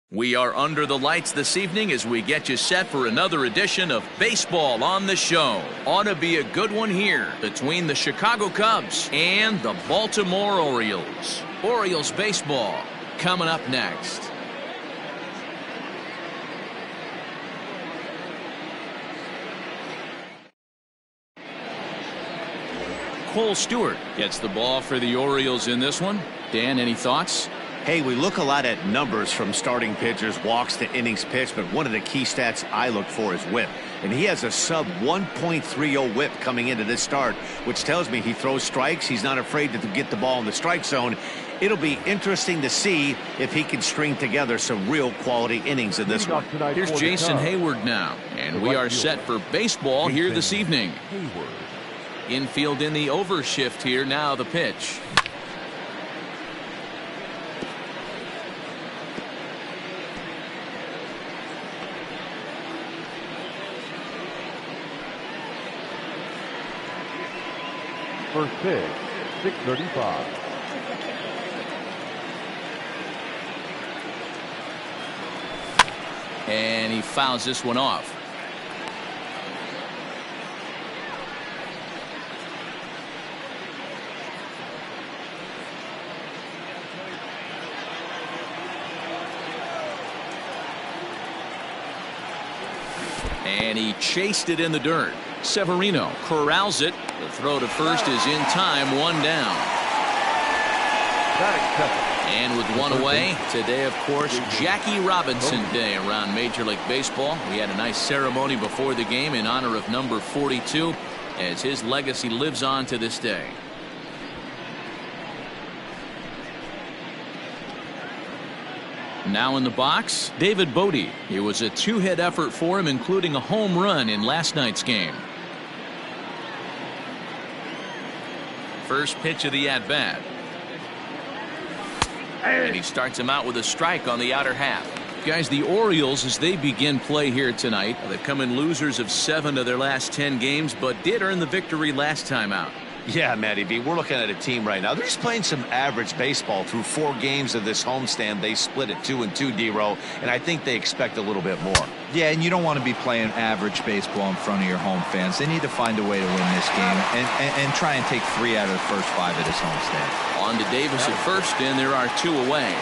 We are under the lights this evening as we get you set for another edition of Baseball on the Show. Ought to be a good one here between the Chicago Cubs and the Baltimore Orioles. Orioles baseball coming up next. Cole Stewart gets the ball for the Orioles in this one. Dan, any thoughts? Hey, we look a lot at numbers from starting pitchers, walks to innings pitched, but one of the key stats I look for is whip. And he has a sub 1.30 whip coming into this start, which tells me he throws strikes. He's not afraid to get the ball in the strike zone. It'll be interesting to see if he can string together some real quality innings in this one. Here's Jason Hayward now, and we are set for baseball here this evening. Infield in the over shift here. Now the pitch. First pitch, 6:35. And he fouls this one off. And he chased it in the dirt. Severino corrals it. The throw to first is in time, one down. And with one away, today, of course, Jackie Robinson Day around Major League Baseball. We had a nice ceremony before the game in honor of number 42, as his legacy lives on to this day. Now in the box, David Bodie. It was a two-hit effort for him, including a home run in last night's game. First pitch of the at-bat. And he starts him out with a strike on the outer half. Guys, the Orioles, as they begin play here tonight, they've come in losers of 7 of their last 10 games, but did earn the victory last time out. Yeah, Matty B, we're looking at a team right now. They're just playing some average baseball through 4 games of this homestand. They split it 2-2, D-Row, and I think they expect a little bit more. Yeah, and you don't want to be playing average baseball in front of your home fans. They need to find a way to win this game and try and take 3 out of the first 5 of this homestand. On to Davis at first, and there are 2 away.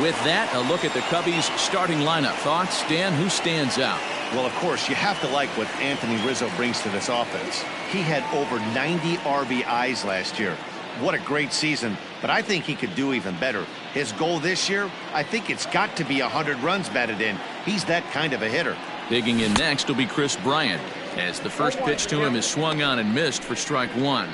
With that, a look at the Cubbies' starting lineup. Thoughts, Dan? Who stands out? Well, of course, you have to like what Anthony Rizzo brings to this offense. He had over 90 RBIs last year. What a great season, but I think he could do even better. His goal this year, I think it's got to be 100 runs batted in. He's that kind of a hitter. Digging in next will be Chris Bryant, as the first pitch to him is swung on and missed for strike 1.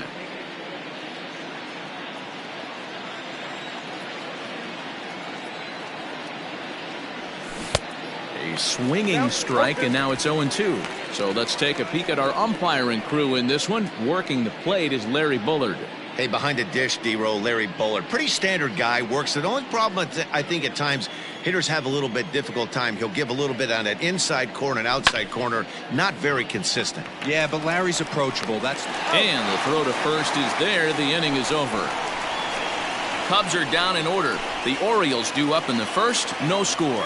A swinging strike, and now it's 0-2. So let's take a peek at our umpiring crew in this one. Working the plate is Larry Bullard. Hey, behind the dish, D-Row, Larry Bullard. Pretty standard guy, works it. The only problem I think at times hitters have a little bit difficult time. He'll give a little bit on that inside corner and outside corner. Not very consistent. Yeah, but Larry's approachable. And the throw to first is there. The inning is over. Cubs are down in order. The Orioles due up in the first. No score.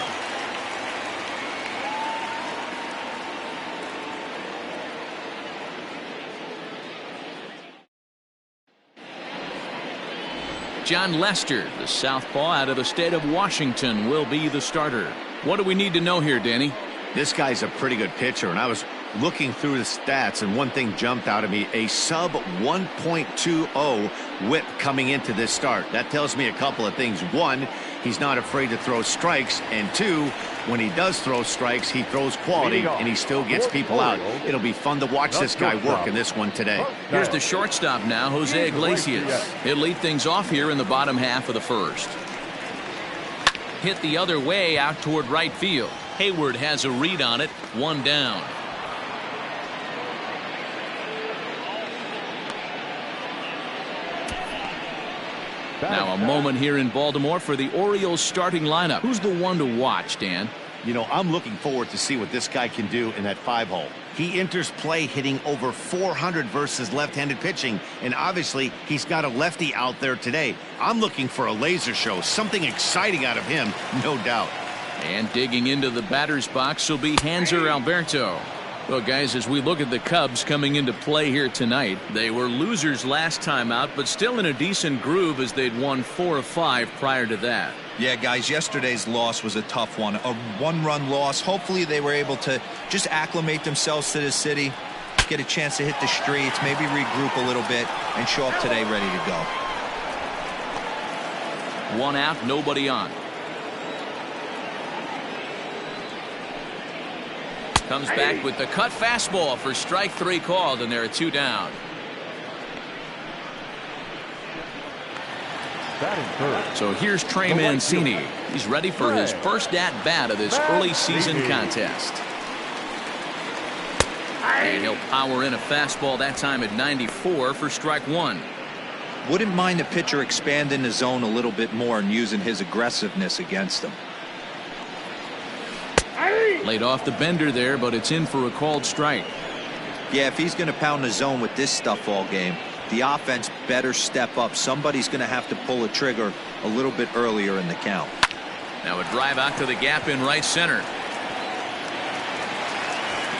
John Lester, the southpaw out of the state of Washington, will be the starter. What do we need to know here, Danny? This guy's a pretty good pitcher, and I was looking through the stats, and one thing jumped out at me, a sub 1.20 whip coming into this start. That tells me a couple of things. 1, he's not afraid to throw strikes, and 2, when he does throw strikes, he throws quality, and he still gets people out. It'll be fun to watch this guy work in this one today. Here's the shortstop now, Jose Iglesias. He'll lead things off here in the bottom half of the first. Hit the other way out toward right field. Hayward has a read on it. 1 down. Now a moment here in Baltimore for the Orioles starting lineup. Who's the one to watch, Dan? You know, I'm looking forward to see what this guy can do in that 5-hole. He enters play hitting over 400 versus left-handed pitching, and obviously he's got a lefty out there today. I'm looking for a laser show, something exciting out of him, no doubt. And digging into the batter's box will be Hanser Alberto. Well, guys, as we look at the Cubs coming into play here tonight, they were losers last time out, but still in a decent groove as they'd won 4 of 5 prior to that. Yeah, guys, yesterday's loss was a tough one. A one-run loss. Hopefully they were able to just acclimate themselves to the city, get a chance to hit the streets, maybe regroup a little bit, and show up today ready to go. 1 out, nobody on. Comes back with the cut fastball for strike 3 called, and there are 2 down. So here's Trey Mancini. He's ready for his first at-bat of this early season contest. And he'll power in a fastball that time at 94 for strike 1. Wouldn't mind the pitcher expanding the zone a little bit more and using his aggressiveness against them. Laid off the bender there, but it's in for a called strike. Yeah, if he's going to pound the zone with this stuff all game, the offense better step up. Somebody's going to have to pull a trigger a little bit earlier in the count. Now a drive out to the gap in right center.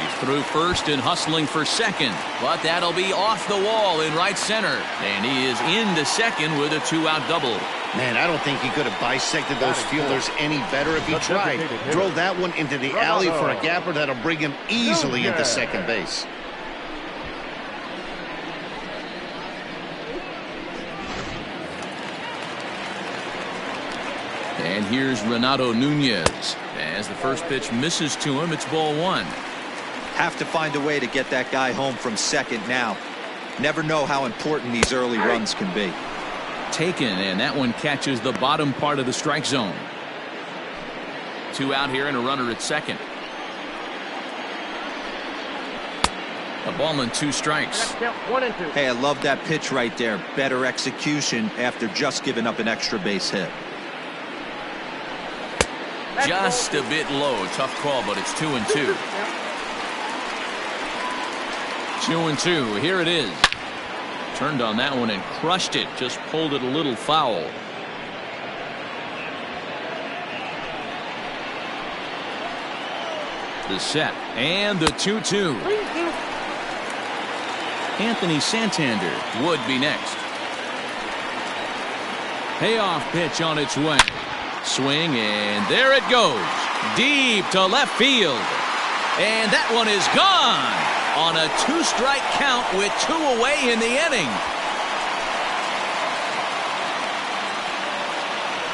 He's through first and hustling for second, but that'll be off the wall in right center. And he is into second with a 2-out double. Man, I don't think he could have bisected those fielders any better if he tried. Drove that one into the alley for a gapper that'll bring him easily into second base. And here's Renato Nunez. As the first pitch misses to him, it's ball 1. Have to find a way to get that guy home from second now. Never know how important these early runs can be. Taken, and that one catches the bottom part of the strike zone. 2 out here and a runner at second. A ball and 2 strikes. Hey, I love that pitch right there. Better execution after just giving up an extra base hit. Just a bit low. Tough call, but it's 2-2. 2-2. Here it is. Turned on that one and crushed it. Just pulled it a little foul. The set and the 2-2. Anthony Santander would be next. Payoff pitch on its way. Swing, and there it goes. Deep to left field. And that one is gone on a 2-strike count with 2 away in the inning.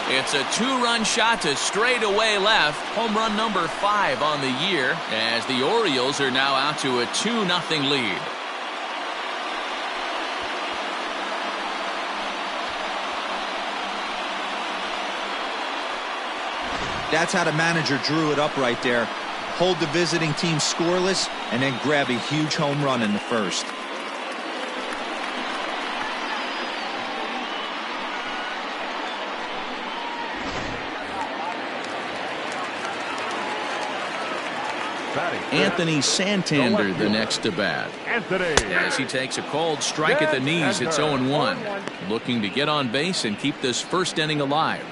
It's a 2-run shot to straightaway left. Home run number 5 on the year, as the Orioles are now out to a 2-0 lead. That's how the manager drew it up right there. Hold the visiting team scoreless and then grab a huge home run in the first. Anthony Santander the next to bat. As he takes a called strike at the knees, it's 0-1. Looking to get on base and keep this first inning alive.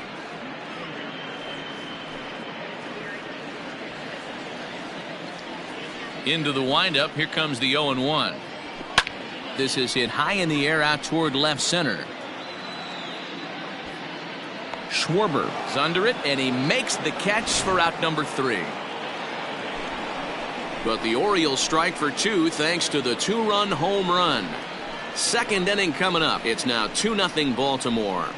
Into the windup. Here comes the 0-1. This is hit high in the air out toward left center. Schwarber is under it, and he makes the catch for out number 3. But the Orioles strike for 2 thanks to the 2-run home run. Second inning coming up. It's now 2-0 Baltimore.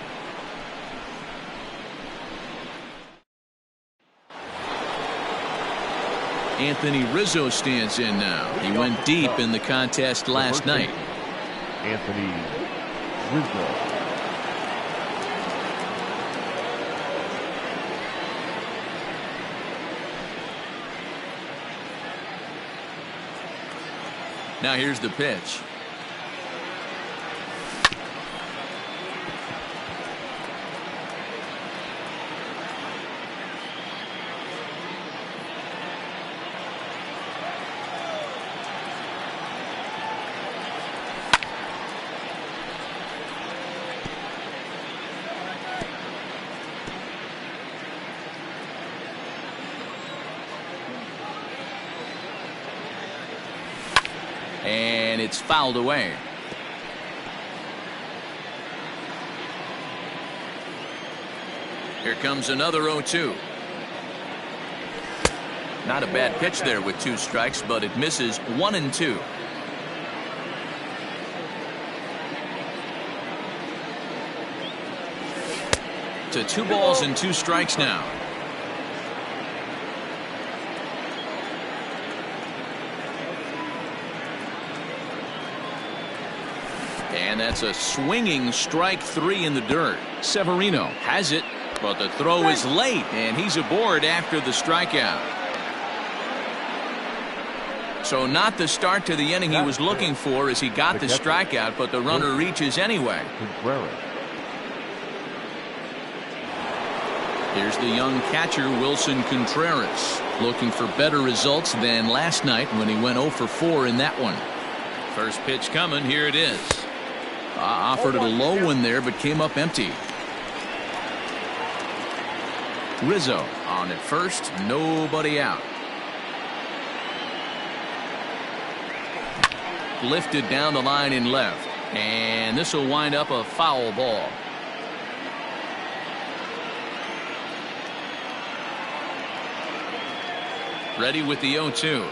Anthony Rizzo stands in now. He went deep in the contest last night. Anthony Rizzo. Now here's the pitch. and it's fouled away. Here comes another 0-2. Not a bad pitch there with 2 strikes, but it misses 1-2. To 2 balls and 2 strikes now. And that's a swinging strike 3 in the dirt. Severino has it, but the throw is late, and he's aboard after the strikeout. So not the start to the inning he was looking for as he got the strikeout, but the runner reaches anyway. Here's the young catcher, Wilson Contreras, looking for better results than last night when he went 0 for 4 in that one. First pitch coming. Here it is. Offered it a low one there, but came up empty. Rizzo on at first, nobody out. Lifted down the line in left, and this will wind up a foul ball. Ready with the 0-2,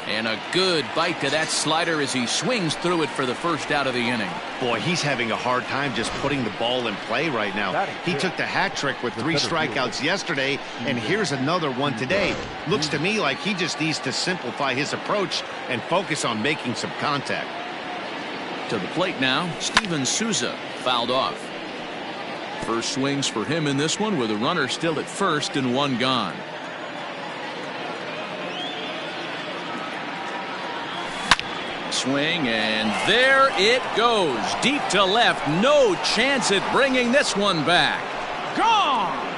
and a good bite to that slider as he swings through it for the first out of the inning. Boy, he's having a hard time just putting the ball in play right now. He took the hat trick with 3 strikeouts yesterday, and here's another one today. Looks to me like he just needs to simplify his approach and focus on making some contact. To the plate now, Steven Souza fouled off. First swings for him in this one with a runner still at first and 1 gone. Swing, and there it goes. Deep to left. No chance at bringing this one back. Gone!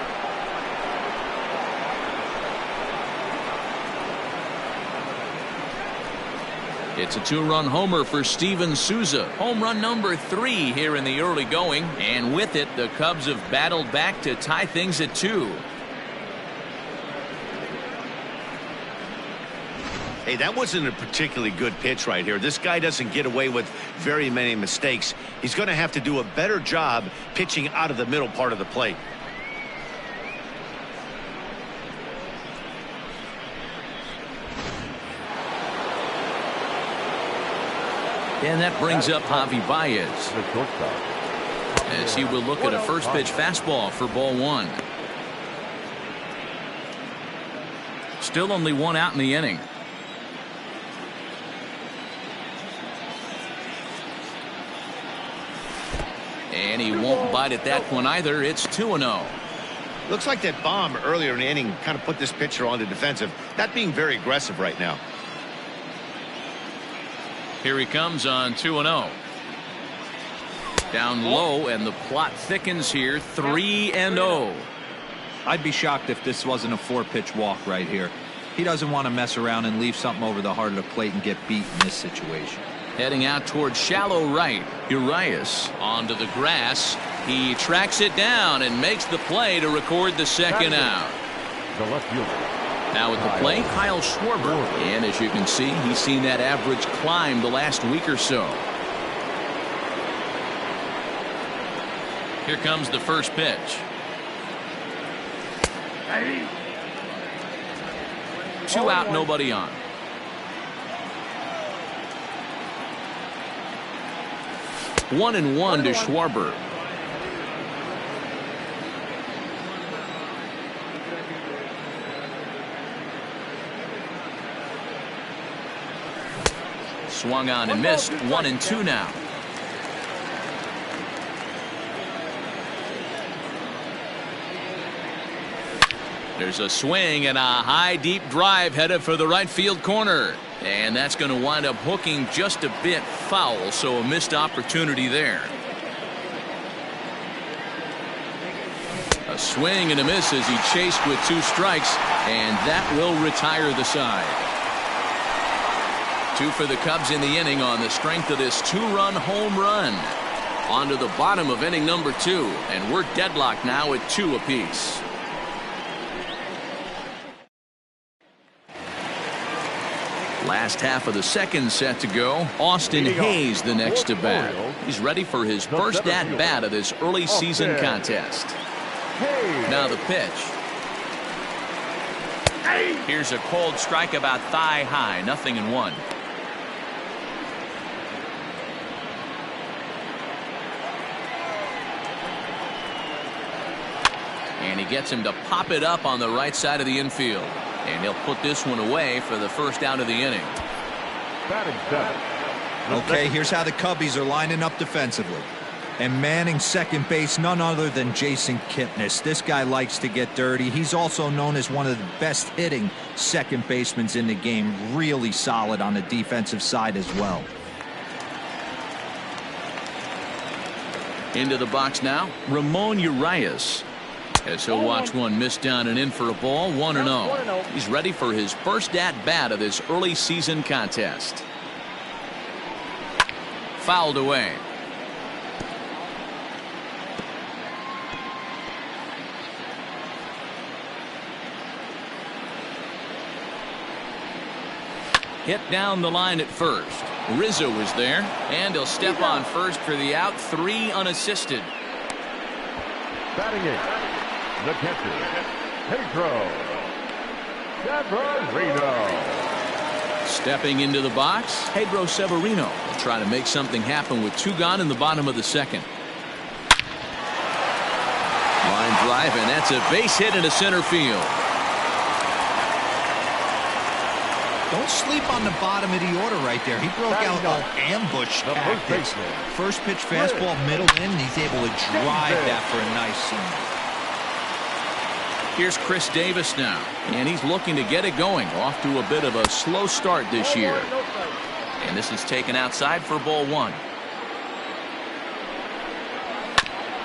It's a 2-run homer for Steven Souza. Home run number 3 here in the early going. And with it, the Cubs have battled back to tie things at 2. Hey, that wasn't a particularly good pitch right here. This guy doesn't get away with very many mistakes. He's going to have to do a better job pitching out of the middle part of the plate. And that brings up Javi Baez, as he will look at a first pitch fastball for ball 1. Still only 1 out in the inning. And he won't bite at that one either. It's 2-0. Looks like that bomb earlier in the inning kind of put this pitcher on the defensive. Not being very aggressive right now. Here he comes on 2-0. Down low, and the plot thickens here. 3-0. I'd be shocked if this wasn't a 4-pitch walk right here. He doesn't want to mess around and leave something over the heart of the plate and get beat in this situation. Heading out towards shallow right. Urias onto the grass. He tracks it down and makes the play to record the second out. The left fielder. Now at the plate, Kyle Schwarber. And as you can see, he's seen that average climb the last week or so. Here comes the first pitch. 2 out, nobody on. One and one to Schwarber. Swung on and missed. 1-2 now. There's a swing and a high deep drive headed for the right field corner. And that's going to wind up hooking just a bit foul, so a missed opportunity there. A swing and a miss as he chased with 2 strikes, and that will retire the side. 2 for the Cubs in the inning on the strength of this 2-run home run. On to the bottom of inning number 2, and we're deadlocked now at 2 apiece. Last half of the second set to go. Austin Hayes the next to bat. He's ready for his first at-bat of this early season contest. Now the pitch. Here's a cold strike about thigh high. 0-1. And he gets him to pop it up on the right side of the infield. And he'll put this one away for the first out of the inning. Okay, here's how the Cubbies are lining up defensively. And manning second base, none other than Jason Kipnis. This guy likes to get dirty. He's also known as one of the best hitting second basemen in the game. Really solid on the defensive side as well. Into the box now, Ramon Urias. As he'll watch one miss down and in for a ball. 1-0. He's ready for his first at-bat of this early season contest. Fouled away. Hit down the line at first. Rizzo is there, and he'll step on first for the out. 3 unassisted. Batting it, the catcher, Pedro Severino. Stepping into the box, Pedro Severino will try to make something happen with 2 gone in the bottom of the second. Line drive, and that's a base hit into center field. Don't sleep on the bottom of the order right there. He broke out an ambush tactics. First pitch fastball, middle in, and he's able to drive that for a nice single. Here's Chris Davis now, and he's looking to get it going. Off to a bit of a slow start this year. And this is taken outside for ball 1.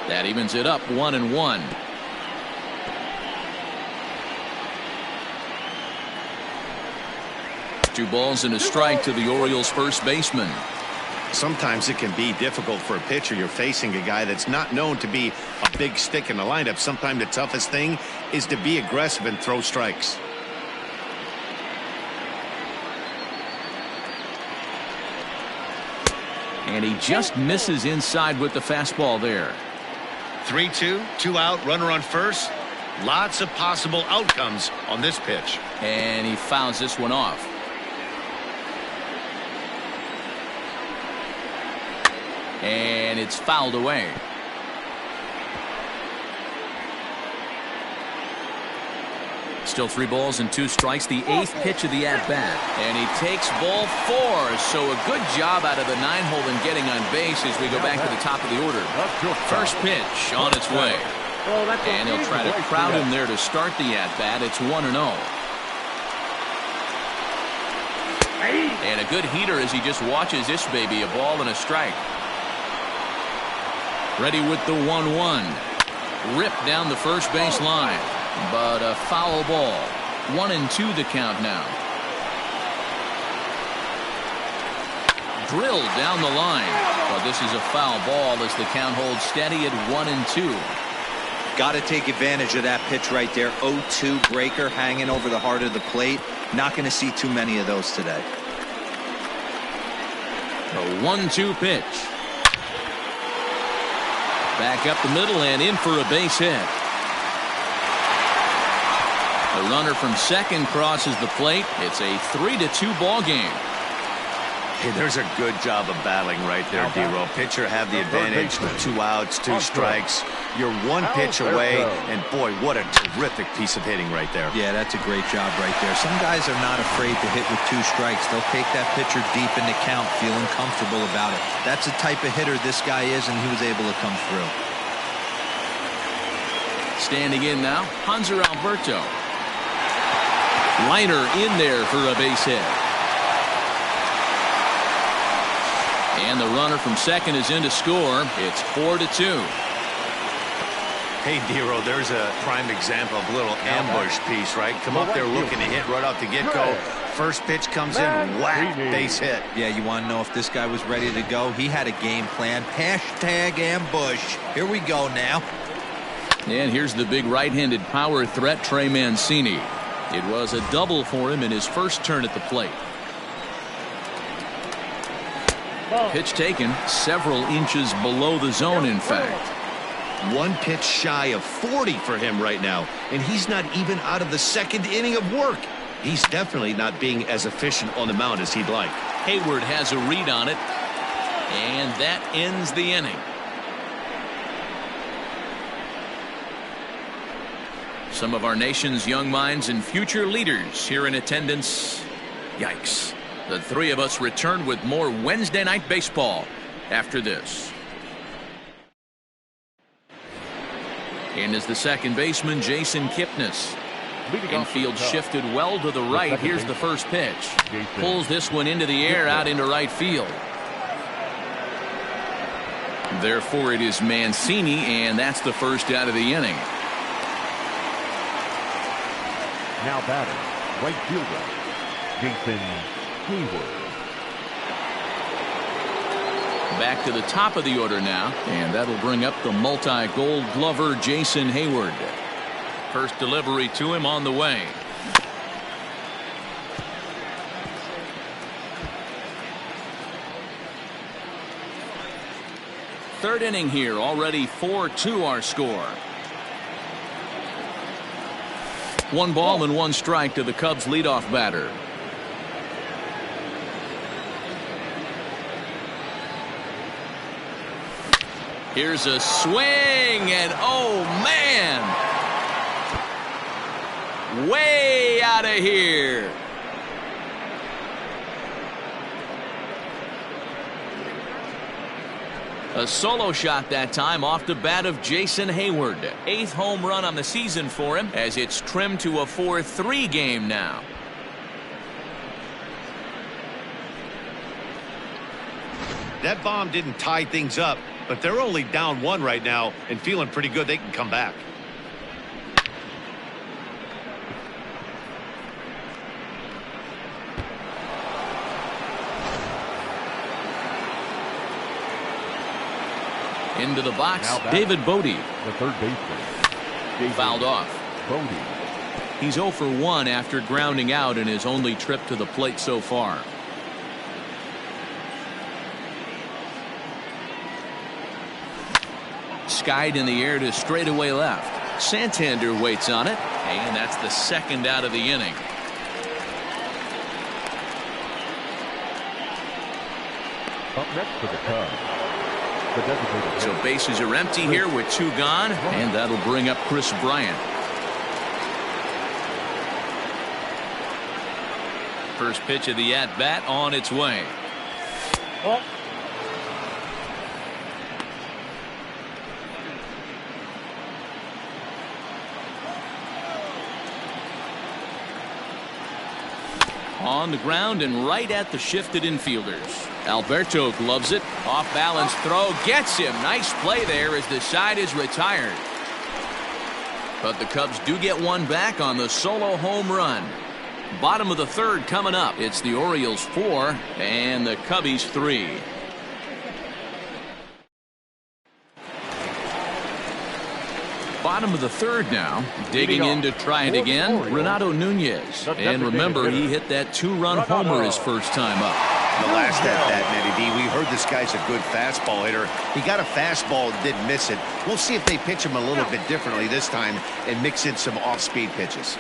That evens it up 1-1. 2 balls and a strike to the Orioles first baseman. Sometimes it can be difficult for a pitcher. You're facing a guy that's not known to be a big stick in the lineup. Sometimes the toughest thing is to be aggressive and throw strikes. And he just misses inside with the fastball there. 3-2, 2 out, runner on first. Lots of possible outcomes on this pitch. And he fouls this one off. And it's fouled away. Still 3 balls and 2 strikes. The 8th pitch of the at-bat. And he takes ball 4. So a good job out of the 9-hole in getting on base as we go back to the top of the order. First pitch on its way. And he'll try to crowd him there to start the at-bat. It's 1-0. And a good heater as he just watches this baby. A ball and a strike. Ready with the 1-1. Ripped down the first base line. But a foul ball. 1-2 the count now. Drilled down the line. But this is a foul ball as the count holds steady at 1-2. Got to take advantage of that pitch right there. 0-2 breaker hanging over the heart of the plate. Not going to see too many of those today. The 1-2 pitch. Back up the middle and in for a base hit. The runner from second crosses the plate. It's a 3-2 ball game. Hey, there's a good job of battling right there, D-Row. Pitcher have the advantage with 2 outs, 2 strikes. You're 1 pitch away, and boy, what a terrific piece of hitting right there. Yeah, that's a great job right there. Some guys are not afraid to hit with 2 strikes. They'll take that pitcher deep in the count, feeling comfortable about it. That's the type of hitter this guy is, and he was able to come through. Standing in now, Hanser Alberto. Liner in there for a base hit. And the runner from second is in to score. It's 4-2. Hey, D-Row, there's a prime example of a little ambush piece, right? Come up there looking to hit right off the get-go. First pitch comes in, whack, base hit. Yeah, you want to know if this guy was ready to go? He had a game plan. Hashtag ambush. Here we go now. And here's the big right-handed power threat, Trey Mancini. It was a double for him in his first turn at the plate. Pitch taken several inches below the zone, in fact. One pitch shy of 40 for him right now, and he's not even out of the second inning of work. He's definitely not being as efficient on the mound as he'd like. Hayward has a read on it, and that ends the inning. Some of our nation's young minds and future leaders here in attendance. Yikes. The three of us return with more Wednesday night baseball after this. In is the second baseman, Jason Kipnis. Infield shifted well to the right. Here's the first pitch. Pulls this one into the air out into right field. Therefore, it is Mancini, and that's the first out of the inning. Now batting, right fielder, Jason Hayward. Back to the top of the order now, and that'll bring up the multi-gold glover Jason Hayward. First delivery to him on the way. Third inning here, already 4-2 our score. 1 ball and 1 strike to the Cubs leadoff batter. Here's a swing, and oh man, way out of here. A solo shot that time off the bat of Jason Hayward. 8th home run on the season for him, as it's trimmed to a 4-3 game now. That bomb didn't tie things up, but they're only down 1 right now and feeling pretty good they can come back. Into the box, David Bodie. The third baseman. Fouled off. Bodie. He's 0 for 1 after grounding out in his only trip to the plate so far. Skied in the air to straightaway left. Santander waits on it, and that's the second out of the inning. Up next for the Cubs. So bases are empty here with 2 gone, and that'll bring up Chris Bryant. First pitch of the at-bat on its way. On the ground and right at the shifted infielders. Alberto gloves it. Off balance throw gets him. Nice play there as the side is retired. But the Cubs do get 1 back on the solo home run. Bottom of the 3rd coming up. It's the Orioles 4 and the Cubbies 3. Bottom of the 3rd now. Digging in to try it again. Renato Nunez. And remember, he hit that 2-run homer his first time up. The last at bat, Matty D, we heard this guy's a good fastball hitter. He got a fastball and didn't miss it. We'll see if they pitch him a little bit differently this time and mix in some off-speed pitches.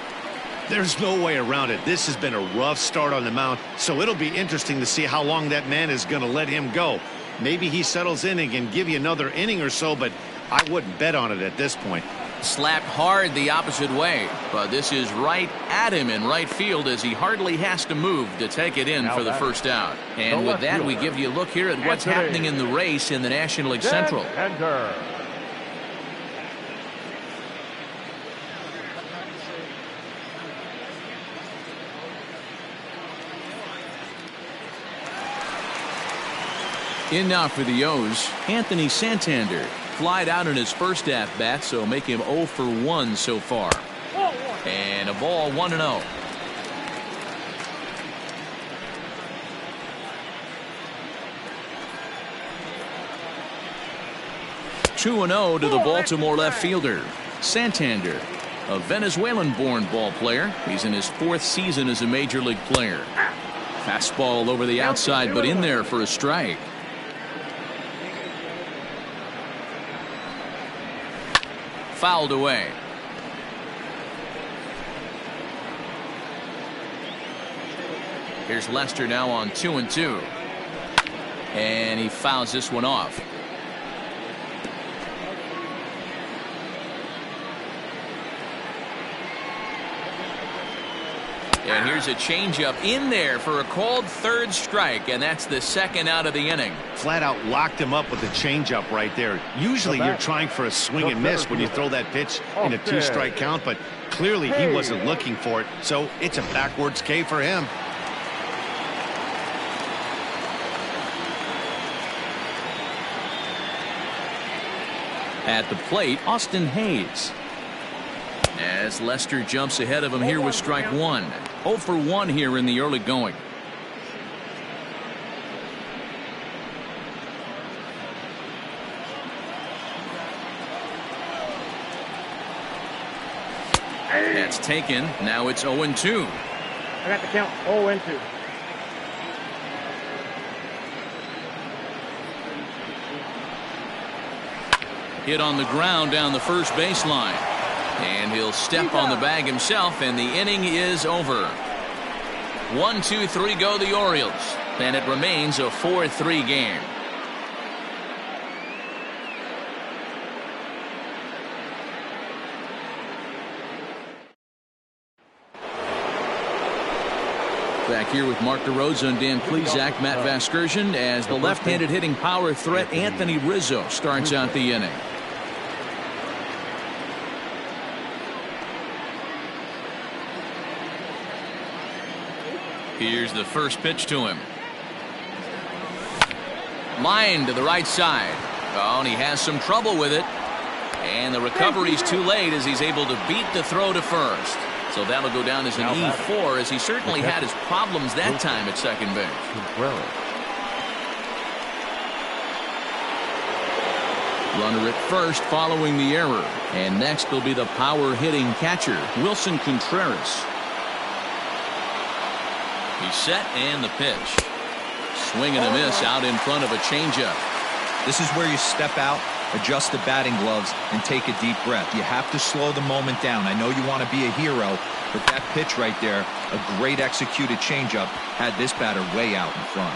There's no way around it. This has been a rough start on the mound, so it'll be interesting to see how long that man is going to let him go. Maybe he settles in and can give you another inning or so, but I wouldn't bet on it at this point. Slapped hard the opposite way, but this is right at him in right field as he hardly has to move to take it in for the first out. And with that, we give you a look here at what's happening in the race in the National League Central. In now for the O's, Anthony Santander. Flied out in his first at-bat, so make him 0 for 1 so far. And a ball 1-0. 2-0 to the Baltimore left fielder. Santander, a Venezuelan-born ball player. He's in his 4th season as a major league player. Fastball over the outside, but in there for a strike. fouled away. Here's Lester now on 2-2. And he fouls this one off. And here's a changeup in there for a called third strike, and that's the second out of the inning. Flat out locked him up with a changeup right there. Usually you're trying for a swing and miss when you throw that pitch in a 2-strike count, but clearly he wasn't looking for it, so it's a backwards K for him. At the plate, Austin Hayes. As Lester jumps ahead of him here with strike one. 0 for 1 here in the early going. That's taken. Now it's 0-2. I got the count 0-2. Hit on the ground down the first baseline. And he'll step on the bag himself, and the inning is over. 1, 2, 3 go the Orioles. And it remains a 4-3 game. Back here with Mark DeRosa and Dan Plesac, Matt Vasgersian, as the left-handed hitting power threat Anthony Rizzo starts out the inning. Here's the first pitch to him. Line to the right side. Oh, and he has some trouble with it. And the recovery's too late as he's able to beat the throw to first. So that'll go down as an E4, as he certainly had his problems that time at second base. Runner at first following the error. And next will be the power hitting catcher, Wilson Contreras. He's set, and the pitch. Swing and a miss out in front of a changeup. This is where you step out, adjust the batting gloves, and take a deep breath. You have to slow the moment down. I know you want to be a hero, but that pitch right there, a great executed changeup, had this batter way out in front.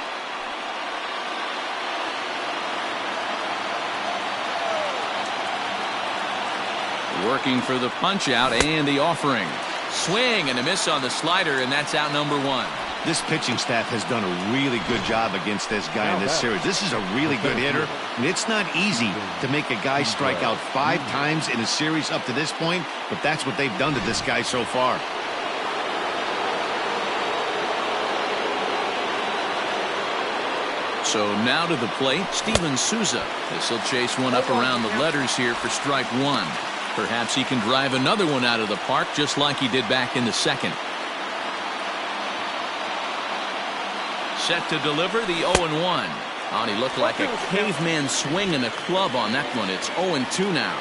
Working for the punch out and the offering. Swing and a miss on the slider, and that's out number 1. This pitching staff has done a really good job against this guy in this series. This is a really good hitter, and it's not easy to make a guy strike out 5 times in a series up to this point, but that's what they've done to this guy so far. So now to the plate, Steven Souza. This will chase one up around the letters here for strike 1. Perhaps he can drive another one out of the park just like he did back in the second. Set to deliver the 0-1. Oh, he looked like a caveman swinging a club on that one. It's 0-2 now.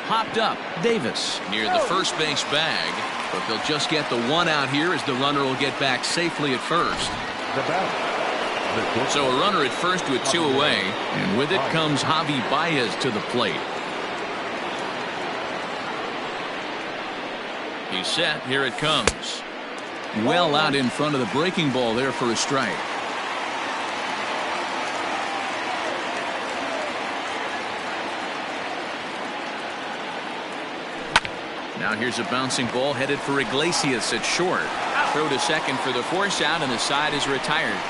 Popped up, Davis near the first base bag, but they'll just get the one out here as the runner will get back safely at first. So a runner at first with 2 away, and with it comes Javi Baez to the plate. He's set. Here it comes. Well out in front of the breaking ball there for a strike. Now here's a bouncing ball headed for Iglesias at short. Throw to second for the force out, and the side is retired.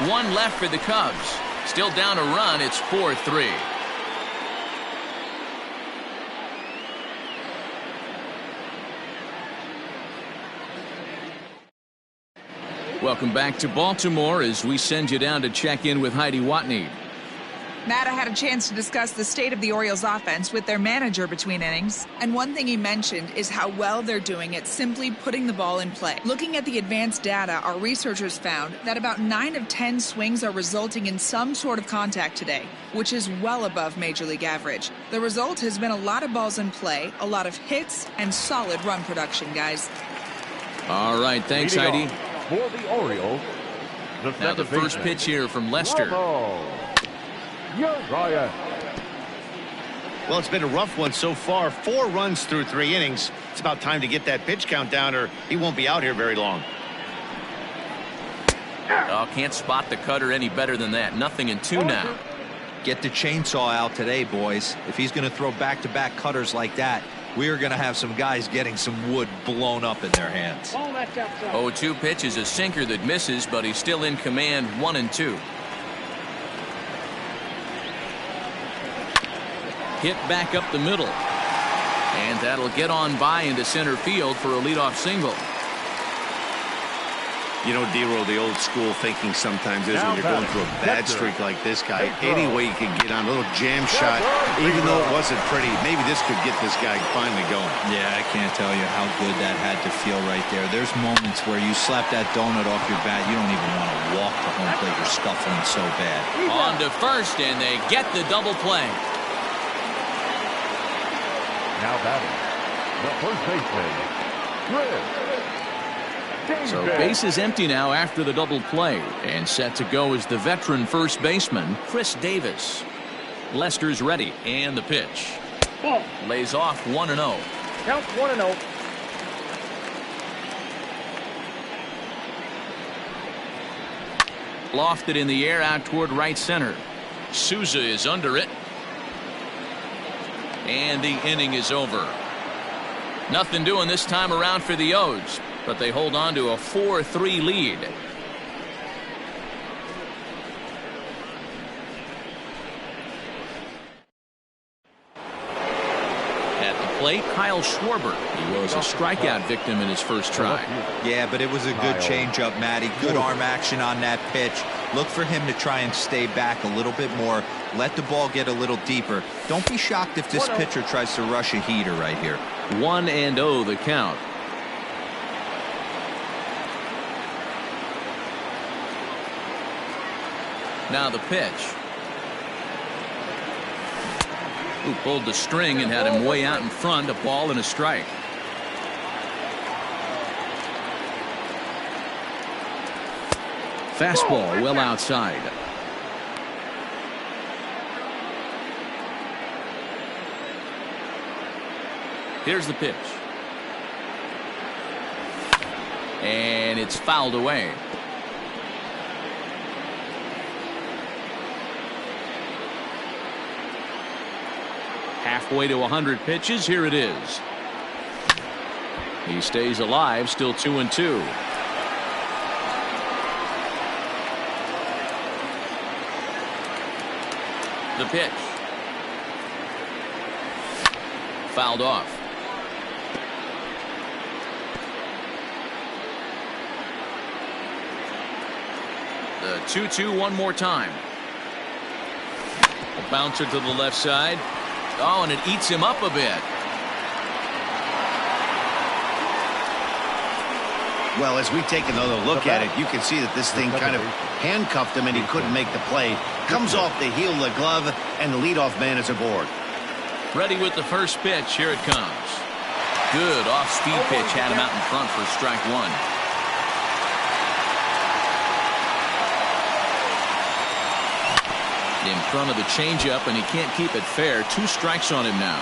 1 left for the Cubs. Still down a run. It's 4-3. Welcome back to Baltimore as we send you down to check in with Heidi Watney. Matt, I had a chance to discuss the state of the Orioles offense with their manager between innings, and one thing he mentioned is how well they're doing at simply putting the ball in play. Looking at the advanced data, our researchers found that about 9 of 10 swings are resulting in some sort of contact today, which is well above Major League average. The result has been a lot of balls in play, a lot of hits, and solid run production, guys. All right, thanks, Heidi. For the Orioles, Now the first pitch here from Lester. Bryant. Well, it's been a rough one so far. 4 runs through 3 innings. It's about time to get that pitch count down or he won't be out here very long. Oh, can't spot the cutter any better than that. Nothing in 2 now. Get the chainsaw out today, boys. If he's going to throw back-to-back cutters like that, we are going to have some guys getting some wood blown up in their hands. 0-2 pitch is a sinker that misses, but he's still in command. 1-2. Hit back up the middle. And that'll get on by into center field for a leadoff single. You know, D-Roll, the old school thinking sometimes is when you're going through a bad streak like this guy, any way you can get on a little jam shot, even though it wasn't pretty, maybe this could get this guy finally going. Yeah, I can't tell you how good that had to feel right there. There's moments where you slap that donut off your bat, you don't even want to walk to home plate. You're scuffling so bad. On to first, and they get the double play. Now batting, the first baseman, Chris. So base is empty now after the double play, and set to go is the veteran first baseman, Chris Davis. Lester's ready, and the pitch. Lays off 1-0. Count 1-0. Lofted in the air out toward right center. Souza is under it. And the inning is over. Nothing doing this time around for the O's, but they hold on to a 4-3 lead. At the plate, Kyle Schwarber. He was a strikeout victim in his first try. Yeah, but it was a good changeup, Matty. Good arm action on that pitch. Look for him to try and stay back a little bit more. Let the ball get a little deeper. Don't be shocked if this pitcher tries to rush a heater right here. 1-0 the count. Now the pitch. Who pulled the string and had him way out in front. A ball and a strike. Fastball well outside. Here's the pitch. And it's fouled away. Halfway to 100 pitches. Here it is. He stays alive, still 2-2. The pitch. Fouled off. The 2-2 one more time. A bouncer to the left side. Oh, and it eats him up a bit. Well, as we take another look at it, you can see that this thing kind of handcuffed him and he couldn't make the play. Comes off the heel of the glove, and the leadoff man is aboard. Ready with the first pitch. Here it comes. Good off-speed pitch. Had him out in front for strike 1. In front of the changeup, and he can't keep it fair. 2 strikes on him now.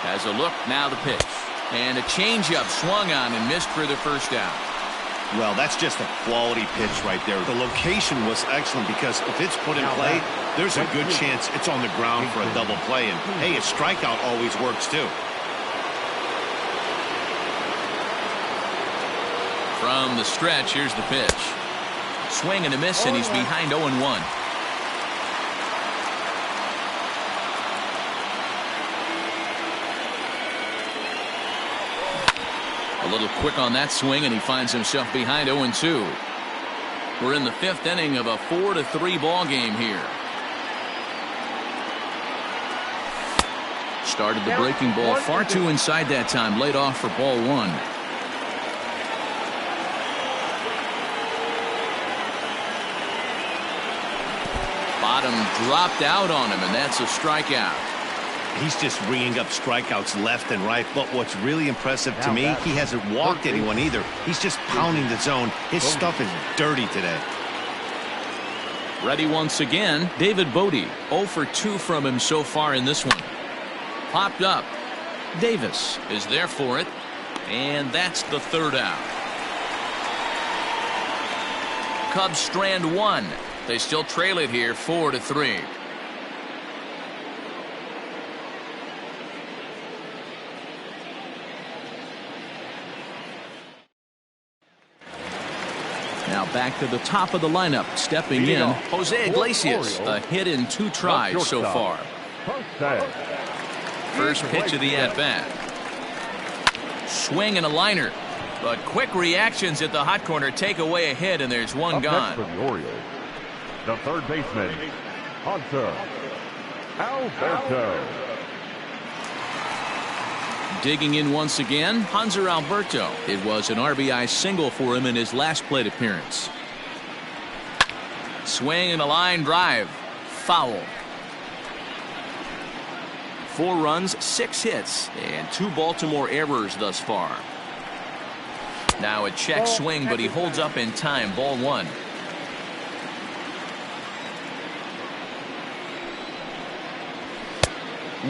Has a look. Now the pitch. And a changeup swung on and missed for the first out. Well, that's just a quality pitch right there. The location was excellent because if it's put in play, there's a good chance it's on the ground for a double play. And, hey, a strikeout always works, too. From the stretch, here's the pitch. Swing and a miss, and he's behind 0-1. A little quick on that swing, and he finds himself behind 0-2. We're in the 5th inning of a 4-3 ball game here. Started the breaking ball far too inside that time. Laid off for ball 1. Bottom dropped out on him, and that's a strikeout. He's just ringing up strikeouts left and right. But what's really impressive to me, he hasn't walked anyone either. He's just pounding the zone. His stuff is dirty today. Ready once again, David Bodie. 0 for 2 from him so far in this one. Popped up. Davis is there for it. And that's the third out. Cubs strand one. They still trail it here 4-3. Now back to the top of the lineup. Stepping in, Jose Iglesias. A hit in 2 tries so far. First pitch of the at-bat. Swing and a liner. But quick reactions at the hot corner take away a hit, and there's one gone. For the Orioles, the third baseman, Hunter Alberto. Digging in once again, Hanser Alberto. It was an RBI single for him in his last plate appearance. Swing and a line drive. Foul. 4 runs, 6 hits, and 2 Baltimore errors thus far. Now a check swing, but he holds up in time. Ball 1.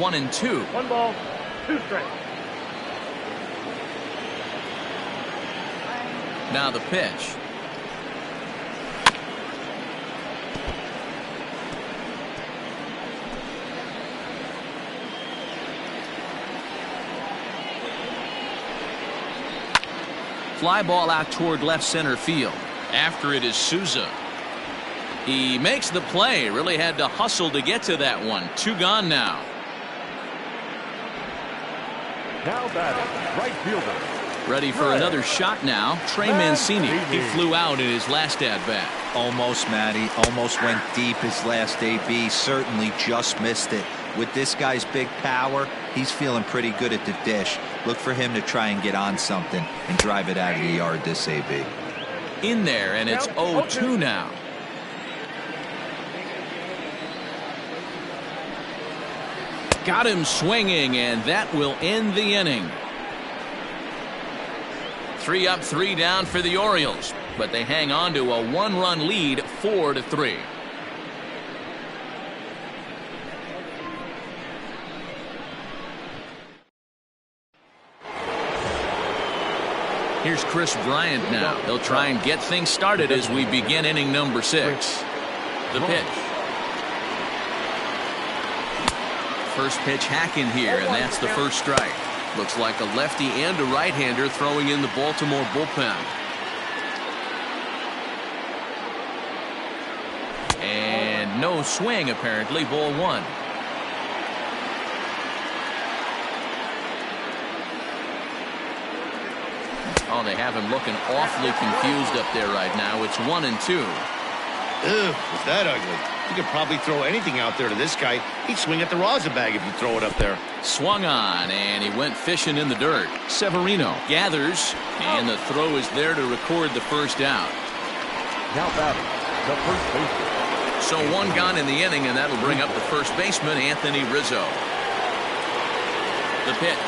One and 2. 1 ball, 2 strikes. Now the pitch. Fly ball out toward left center field. After it is Souza. He makes the play. Really had to hustle to get to that one. 2 gone now. Now batting, right fielder. Ready for another shot now. Trey Mancini. He flew out in his last at-bat. Almost, Matty. Almost went deep his last AB. Certainly just missed it. With this guy's big power, he's feeling pretty good at the dish. Look for him to try and get on something and drive it out of the yard this AB. In there, and it's 0-2 now. Got him swinging, and that will end the inning. 3 up, 3 down for the Orioles, but they hang on to a 1-run lead, 4-3. Here's Chris Bryant now. He'll try and get things started as we begin inning number 6. The pitch. First pitch hacking here, and that's the first strike. Looks like a lefty and a right-hander throwing in the Baltimore bullpen. And no swing, apparently. Ball 1. Oh, they have him looking awfully confused up there right now. It's 1-2. Ugh, was that ugly? You could probably throw anything out there to this guy. He'd swing at the rosin bag if you throw it up there. Swung on, and he went fishing in the dirt. Severino gathers, and the throw is there to record the first out. Now batting, the first baseman. So 1 gone in the inning, and that'll bring up the first baseman, Anthony Rizzo. The pitch.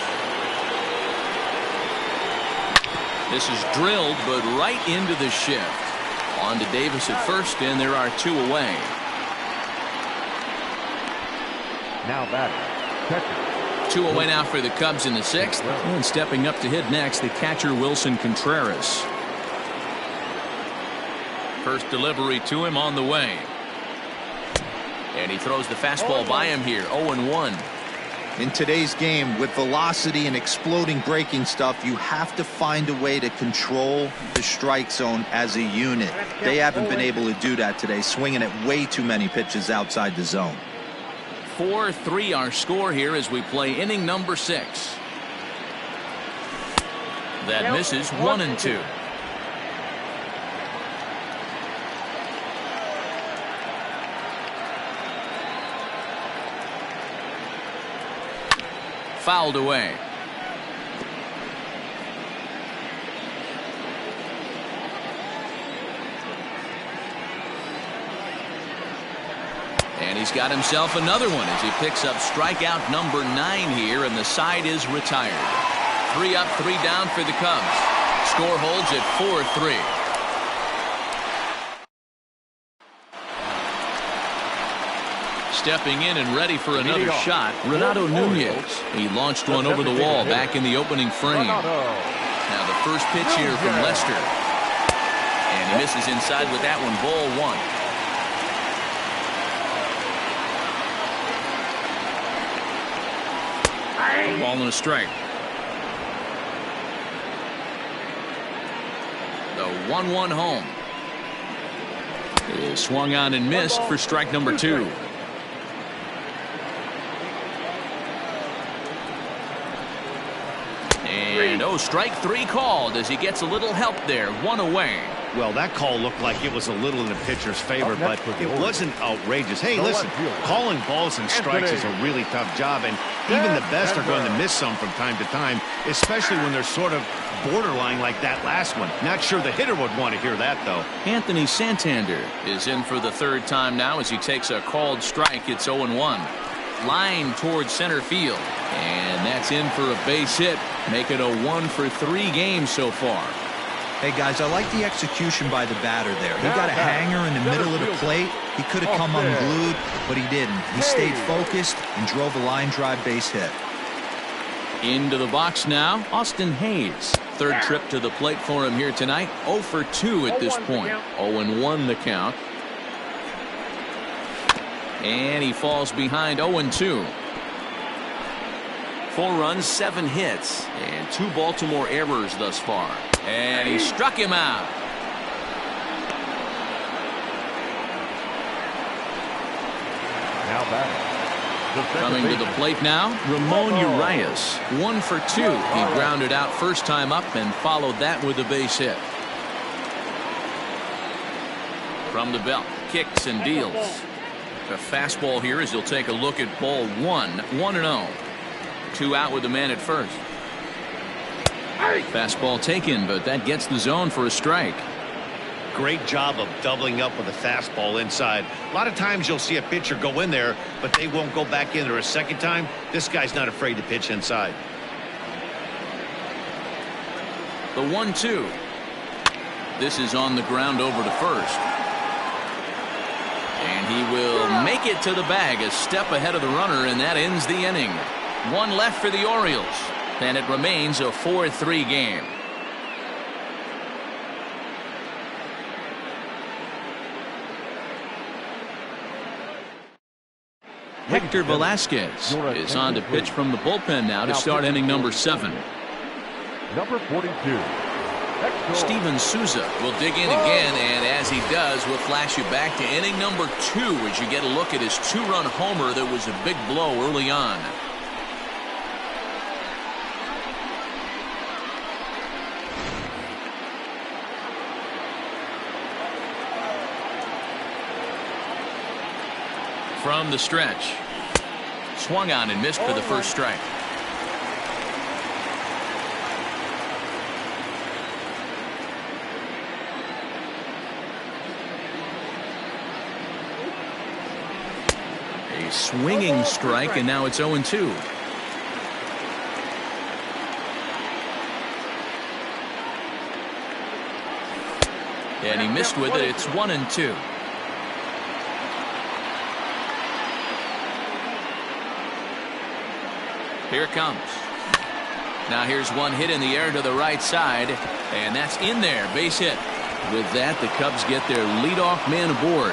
This is drilled, but right into the shift. On to Davis at first, and there are 2 away. Now batting, catcher. 2 away now for the Cubs in the 6th. And stepping up to hit next, the catcher Wilson Contreras. First delivery to him on the way. And he throws the fastball by him here. 0-1. In today's game, with velocity and exploding breaking stuff, you have to find a way to control the strike zone as a unit. They haven't been able to do that today, swinging at way too many pitches outside the zone. 4-3 our score here as we play inning number 6. That misses. 1-2. Fouled away. And he's got himself another one as he picks up strikeout number 9 here, and the side is retired. 3 up, 3 down for the Cubs. Score holds at 4-3. Stepping in and ready for another shot, Renato Nunez. He launched one over the wall back in the opening frame. Now the first pitch here from Lester. And he misses inside with that one, ball 1. Ball and a strike. The 1-1 home. It is swung on and missed for strike number 2. And strike 3 called as he gets a little help there. 1 away. Well, that call looked like it was a little in the pitcher's favor, but it wasn't outrageous. Hey, listen, calling balls and strikes is a really tough job, and even the best are going to miss some from time to time, especially when they're sort of borderline like that last one. Not sure the hitter would want to hear that, though. Anthony Santander is in for the 3rd time now as he takes a called strike. It's 0-1. Line towards center field, and that's in for a base hit. Make it a 1-for-3 game so far. Hey guys, I like the execution by the batter there. He got a hanger in the middle of the plate. He could have come unglued, but he didn't. He stayed focused and drove a line drive base hit. Into the box now, Austin Hayes. 3rd trip to the plate for him here tonight. 0-for-2 at this point. 0-1 the count. And he falls behind 0-2. 4 runs, 7 hits, and 2 Baltimore errors thus far. And he struck him out. Now batting. Coming to the plate now, Ramon Urias. 1-for-2. He grounded out first time up and followed that with a base hit. From the belt, kicks and deals. A fastball here as he'll take a look at ball 1. 1-0. 2 out with the man at first. Fastball taken, but that gets the zone for a strike. Great job of doubling up with a fastball inside. A lot of times you'll see a pitcher go in there, but they won't go back in there a second time. This guy's not afraid to pitch inside. The 1-2. This is on the ground over to first. And he will make it to the bag, a step ahead of the runner, and that ends the inning. 1 left for the Orioles, and it remains a 4-3 game. Hector Velasquez is on to pitch from the bullpen now to start inning number 7. Number 42. Steven Souza will dig in again, and as he does, we'll flash you back to inning number 2 as you get a look at his 2-run homer that was a big blow early on. From the stretch. Swung on and missed for the first strike. A swinging strike, and now it's 0-2. And he missed with it. It's 1-2. Here it comes. Now here's one hit in the air to the right side, and that's in there. Base hit. With that, the Cubs get their leadoff man aboard.